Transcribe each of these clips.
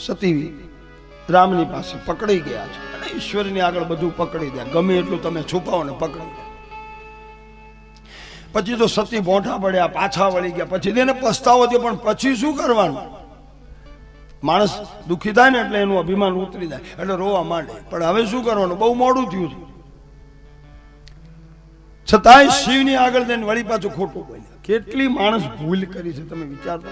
સતી રામની પાસે પકડી ગયા છે અને ઈશ્વરની આગળ બધું પકડી દે, ગમે એટલું તમે છુપાવો ને પકડી દે. પછી તો સતી મોઢા પડ્યા, પાછા વળી ગયા. પછી તેને પસ્તાવો થયો, પણ પછી શું કરવાનું? માણસ દુઃખી થાય ને એટલે એનું અભિમાન ઉતરી જાય એટલે રોવા માંડે. પણ હવે શું કરવાનું? બહુ મોડું થયું છે. છતાંય શિવની આગળ જઈને વળી પાછું ખોટું બોલ્યા. કેટલી માણસ ભૂલ કરી છે તમે વિચારતો.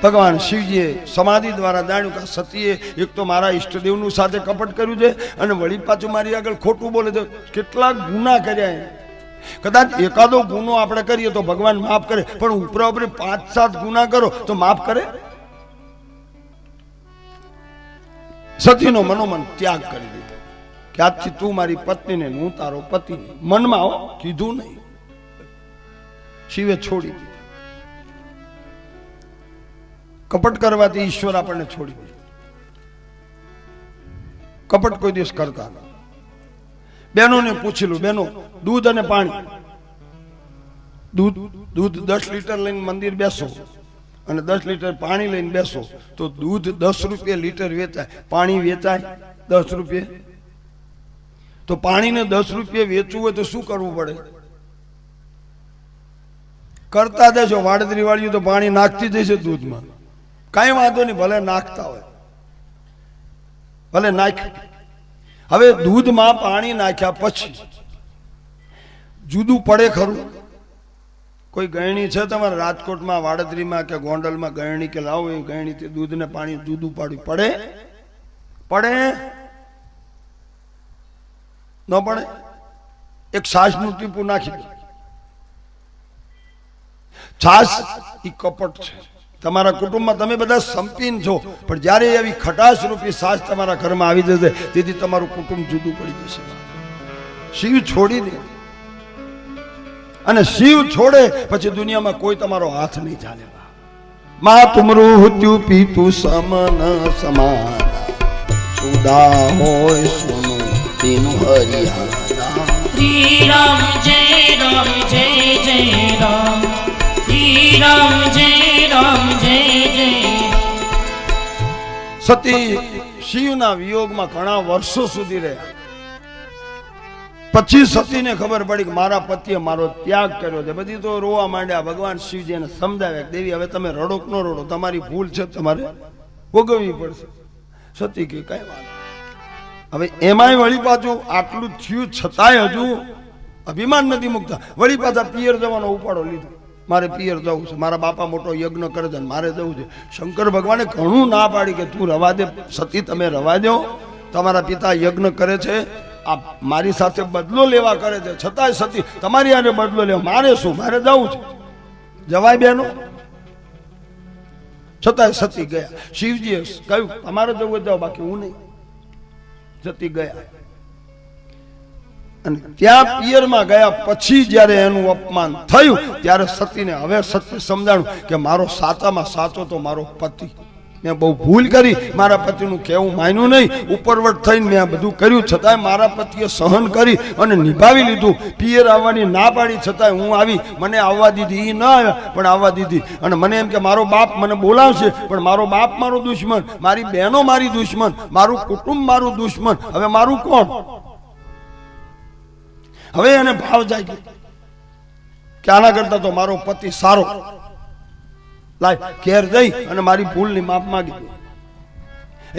ભગવાન શિવજીએ સમાધિ દ્વારા જાણ્યું કે સતીએ એક તો મારા ઈષ્ટદેવનું સાથે કપટ કર્યું છે અને વળી પાછું મારી આગળ ખોટું બોલે છે. કેટલાક ગુના કર્યા. કદાચ એકાદો ગુનો આપણે કરીએ તો ભગવાન માફ કરે, પણ ઉપરા ઉપરી 5-7 ગુના કરો તો માફ કરે? સતીનો મનોમન ત્યાગ કરી દીધો કે આજથી તું મારી પત્ની ને હું તારો પતિ. મનમાં કીધું નહીં, શિવે છોડી દીધું. કપટ કરવાથી ઈશ્વર આપણને છોડી દે. કપટ કોઈ દિવસ કરતા નથી. બહેનોને પૂછેલું, બહેનો દૂધ અને પાણી, દૂધ 10 લીટર લઈને મંદિર બેસો અને 10 લીટર પાણી લઈને બેસો તો દૂધ 10 રૂપિયા લીટર વેચાય, પાણી વેચાય 10 રૂપિયા. તો પાણીને 10 રૂપિયા વેચવું હોય તો શું કરવું પડે? કરતા દેશો. વાડદરી વાળીઓ તો પાણી નાખતી જશે દૂધમાં, કાંઈ વાંધો નહીં, ભલે નાખતા હોય, ભલે નાખ. હવે દૂધમાં પાણી નાખ્યા પછી જુદું પડે ખરું? કોઈ ગયણી છે તમારે રાજકોટમાં, વાડદરીમાં કે ગોંડલમાં ગયણી કે લાવો એ ગયણીથી દૂધ ને પાણી જુદું પાડ્યું પડે? પડે? ન પડે. એક છાશનું ટીપું નાખી દો. છાશ એ કપટ છે. તમારા કુટુંબમાં તમે બધા સંપીન છો, પણ જ્યારે એવી ખટાશ રૂપી છાશ તમારા ઘરમાં આવી જશે તેથી તમારું કુટુંબ જુદું પડી જશે. શિવ છોડી દે, અને શિવ છોડે પછી દુનિયામાં કોઈ તમારો હાથ નહીં ચાલે. માત મૃત્યુ પીતું સમન સમાન, સુદા હોય સોનું તેનું હરિયાણા. શ્રી રામ જય રામ જય જય રામ, શ્રી રામ જય રામ જય જય. સતી શિવના વિયોગમાં ઘણા વર્ષો સુધી રહ્યા. પછી સતીને ખબર પડી કે મારા પતિએ મારો ત્યાગ કર્યો છે. બધી તો રોવા માંડ્યા. ભગવાન શિવજીને સમજાવ્યા, દેવી હવે તમે રડો કે ન રડો, તમારી ભૂલ છે, તમારે ભોગવવી પડશે. સતી કે કઈ વાત. હવે એમાંય વળી પાછું આટલું થયું છતાંય હજુ અભિમાન નથી મૂકતા. વળી પાછા પિયર જવાનો ઉપાડો લીધો. મારે પિયર જવું છે, મારા બાપા મોટો યજ્ઞ કરે છે, મારે જવું છે. શંકર ભગવાને ઘણું ના પાડી કે તું રવા દે સતી, તમે રવા દો. તમારા પિતા યજ્ઞ કરે છે, આ મારી સાથે બદલો લેવા કરે છે, છતાંય સતી તમારી આને બદલો લેવા. મારે શું, મારે જવું છે. જવાય બેનો? છતાંય સતી ગયા. શિવજીએ કહ્યું તમારે જવું જાઓ, બાકી હું નહીં. સતી ગયા અને ત્યાં પિયરમાં ગયા પછી જ્યારે એનું અપમાન થયું ત્યારે સતીને હવે સત્ય સમજાણું કે મારો સાચામાં સાચો તો મારો પતિ. મેં બહુ ભૂલ કરી, મારા પતિનું કહેવું માન્યું નહીં, ઉપરવટ થઈને મેં બધું કર્યું, છતાંય મારા પતિએ સહન કરી અને નિભાવી લીધું. પિયર આવવાની ના પાડી છતાંય હું આવી. મને આવવા દીધી, એ ન આવ્યા પણ આવવા દીધી. અને મને એમ કે મારો બાપ મને બોલાવશે, પણ મારો બાપ મારો દુશ્મન, મારી બહેનો મારી દુશ્મન, મારું કુટુંબ મારું દુશ્મન. હવે મારું કોણ? હવે એને ભાવ જાય કે આના કરતા તો મારો પતિ સારો. લાય ઘેર જઈ અને મારી ભૂલની માફ માગી દે.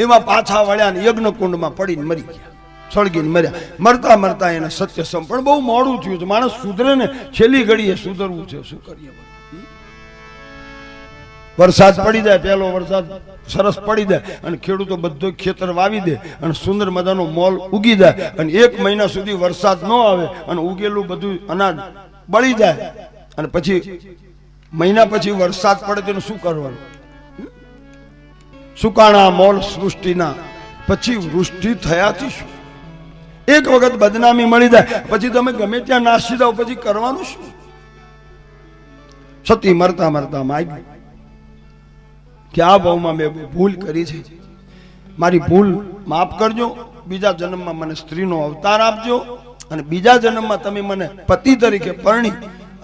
એમાં પાછા વળ્યા ને યજ્ઞ કુંડમાં પડીને મરી ગયા, સળગીને મર્યા. મરતા મરતા એને સત્ય સમ, પણ બહુ મોડું થયું છે. માણસ સુધરે ને છેલ્લી ઘડીએ સુધરવું છે, શું કરીએ? વરસાદ પડી જાય, પહેલો વરસાદ સરસ પડી જાય અને ખેડૂતો બધો ખેતર વાવી દે અને સુંદર મજાનો મોલ ઉગી જાય, અને 1 મહિના સુધી વરસાદ ન આવે અને ઉગેલું બધું અનાજ બળી જાય, અને પછી મહિના પછી વરસાદ પડે તેનું શું કરવાનું? સુકાણા મોલ સૃષ્ટિના પછી વૃષ્ટિ થયાથી શું? એક વખત બદનામી મળી જાય પછી તમે ગમે ત્યાં નાસી જાઓ, પછી કરવાનું શું? સતી મરતા મરતા માગી કે આ ભાવમાં મેં ભૂલ કરી છે, મારી ભૂલ માફ કરજો. બીજા જન્મમાં મને સ્ત્રીનો અવતાર આપજો અને બીજા જન્મમાં તમે મને પતિ તરીકે પરણી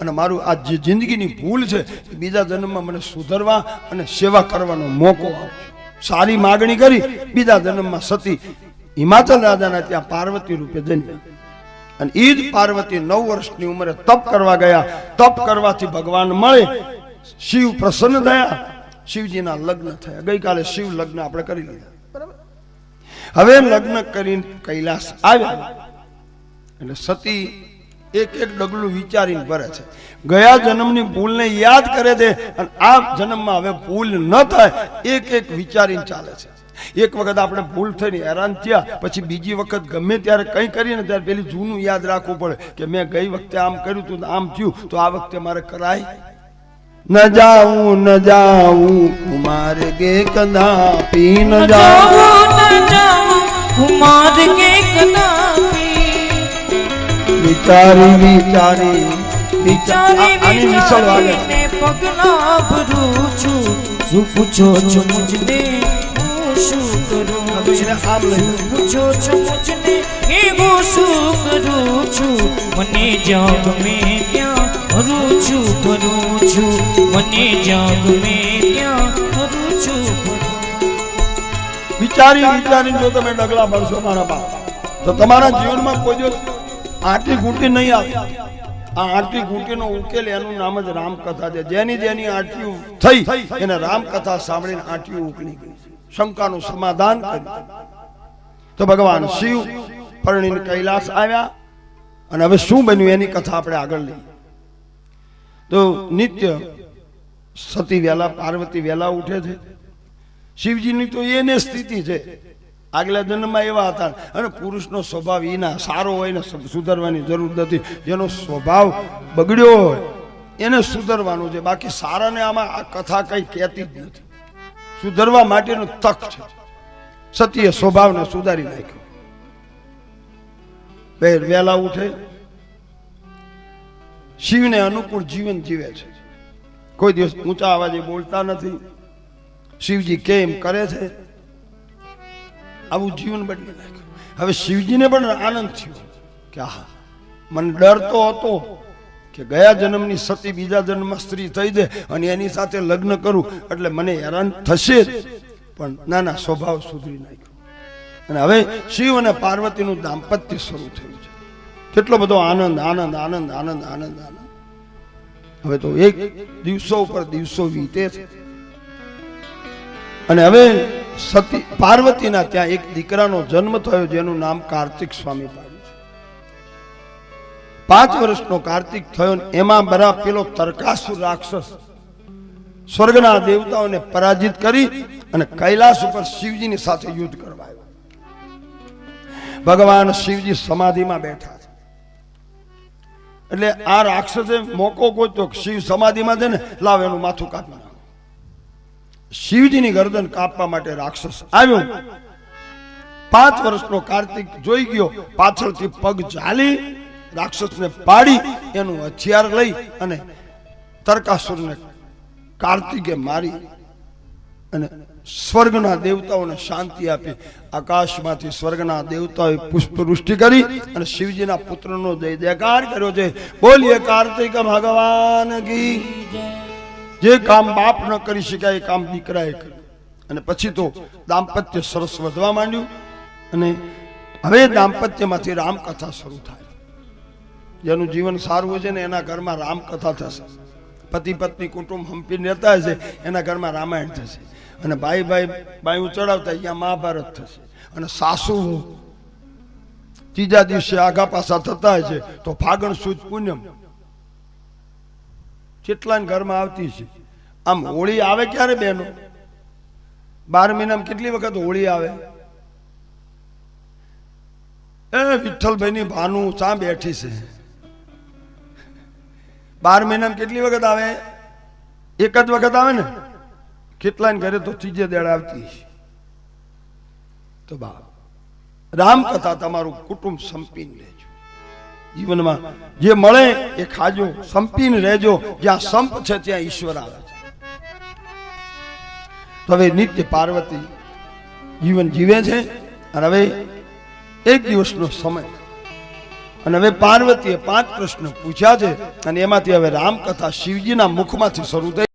અને મારું આ જે જિંદગીની ભૂલ છે એ બીજા જન્મમાં મને સુધરવા અને સેવા કરવાનો મોકો આપજો. સારી માગણી કરી બીજા જન્મમાં સતી હિમાચલ રાજાના ત્યાં પાર્વતી રૂપે જન્મ્યા. અને એ જ પાર્વતી 9 વર્ષની ઉંમરે તપ કરવા ગયા. તપ કરવાથી ભગવાન મળે, શિવ પ્રસન્ન થયા, શિવજીના લગ્ન થયા. ગઈકાલે શિવ લગ્ન આપણે કરી લીધા, બરાબર. હવે લગ્ન કરીને કૈલાસ આવ્યા એટલે સતી એક એક ડગલું વિચારીને ભરે છે. ગયા જન્મની ભૂલને યાદ કરે છે અને આ જન્મમાં હવે ભૂલ ન થાય એક એક વિચારીને ચાલે છે. એક વખત આપણે ભૂલ થઈને હેરાન થયા પછી બીજી વખત ગમે ત્યારે કંઈ કરીએ ને ત્યારે પેલી જૂનું યાદ રાખવું પડે કે મેં ગઈ વખતે આમ કર્યું હતું આમ થયું તો આ વખતે મારે કરાય. ન જાઉં કુમાર ગે કદાપી ન જાઉં કુમાર કે કદાપી વિચારી વિચારી આની મિસળ વાગે પગલા ભરું છું. શું પૂછો છો મુજને હું શું કરું? આમ લઈ પૂછો છો મુજને કે હું શું કરું છું? મને જગ મેં ત્યાં ભરું છું મને જગ મેં ત્યાં ભરું છું. વિચારીને જો તમે ડગલા ભરશો મારા બાપ તો તમારા જીવનમાં કોઈ દિવસ આંટી ઘૂંટી નહીં આવે. આ આંટી ઘૂંટીનો ઉકેલ એનું નામ જ રામકથા છે. જેની આંટીઓ થઈ એને રામકથા સાંભળીને આંટીઓ ઉકળી ગઈ, શંકાનું સમાધાન કર્યું. તો ભગવાન શિવ પરણીને કૈલાસ આવ્યા અને હવે શું બન્યું એની કથા આપણે આગળ લઈએ. તો નિત્ય સતી વહેલા, પાર્વતી વહેલા ઉઠે છે. શિવજીની તો એને સ્થિતિ છે, આગલા જન્મમાં એવા હતા. અને પુરુષનો સ્વભાવ એના સારો હોય ને સુધરવાની જરૂર નથી. જેનો સ્વભાવ બગડ્યો હોય એને સુધરવાનું છે, બાકી સારાને આમાં આ કથા કંઈ કહેતી જ નથી. સુધરવા માટેનું તક છે. સતીએ સ્વભાવને સુધારી નાખ્યો. વહેલા ઉઠે, શિવને અનુકૂળ જીવન જીવે છે. કોઈ દિવસ ઊંચા અવાજે બોલતા નથી. શિવજી કેમ કરે છે આવું જીવન બદલી નાખ્યું. હવે શિવજીને પણ આનંદ થયો કે આહા, મને ડર તો હતો કે ગયા જન્મની સતી બીજા જન્મમાં સ્ત્રી થઈ જાય અને એની સાથે લગ્ન કરું એટલે મને હેરાન થશે જ, પણ નાના સ્વભાવ સુધરી નાખ્યો. અને હવે શિવ અને પાર્વતીનું દાંપત્ય શરૂ થયું છે. કેટલો બધો આનંદ આનંદ આનંદ આનંદ આનંદ આનંદ. હવે તો એક દિવસો ઉપર દિવસો વીતે છે. અને હવે સતી પાર્વતીના ત્યાં એક દીકરાનો જન્મ થયો જેનું નામ કાર્તિક સ્વામી પાડ્યું છે. 5 વર્ષનો કાર્તિક થયો ને એમાં બરા પેલો તરકાસુર રાક્ષસ સ્વર્ગના દેવતાઓને પરાજિત કરી અને કૈલાસ ઉપર શિવજીની સાથે યુદ્ધ કરવા આવ્યો. ભગવાન શિવજી સમાધિમાં બેઠા છે. એટલે આ રાક્ષસે મોકો ગોત્યો શિવ સમાધિમાં છે ને, લાવ એનું માથું કાપી નાખો. શિવજીની ગરદન કાપવા માટે રાક્ષસ આવ્યો. 5 વર્ષનો કાર્તિક જોઈ ગયો, પાછળથી પગ ઝાલી રાક્ષસને પાડી એનું હથિયાર લઈ અને તરકાસુરને કાર્તિકે મારી અને સ્વર્ગના દેવતાઓને શાંતિ આપી. આકાશમાંથી સ્વર્ગના દેવતાઓએ પુષ્પવૃષ્ટિ કરી અને શિવજીના પુત્રનો જય જયકાર કર્યો છે. બોલીએ કાર્તિક ભગવાન કી. જે કામ બાપ ન કરી શકાય એ કામ દીકરાએ કર્યું. અને પછી તો દાંપત્ય સરસ વધવા માંડ્યું અને હવે દાંપત્યમાંથી રામકથા શરૂ થાય. જેનું જીવન સારું છે ને એના ઘરમાં રામકથા થશે. પતિ પત્ની કુટુંબ હંપીને રહેતા હશે એના ઘરમાં રામાયણ થશે. અને ભાઈ બાયું ચડાવતા અહીંયા મહાભારત થશે. અને સાસુ ત્રીજા દિવસે આગા પાછા થતા હશે તો ફાગણ સુદ પૂનમ કેટલા ઘરમાં આવતી છે. આમ હોળી આવે ક્યારે બહેનો? 12 મહિનામાં કેટલી વખત હોળી આવે? એ વિઠ્ઠલભાઈની ભાનું ચા બેઠી છે. 12 મહિનામાં કેટલી વખત આવે? એક જ વખત આવે ને. કેટલા ઘરે તો ત્રીજે દાડે આવતી. તો બા રામકથા તમારું કુટુંબ સંપીને લેજો. જીવનમાં જે મળે એ ખાજો, સંપીને રહેજો. જ્યાં સંપ છે ત્યાં ઈશ્વર આવે છે. તો હવે નિત્ય પાર્વતી જીવન જીવે છે. અને હવે એક દિવસનો સમય અને હવે પાર્વતીએ 5 પ્રશ્ન પૂછ્યા છે અને એમાંથી હવે રામકથા શિવજીના મુખમાંથી શરૂ થઈ.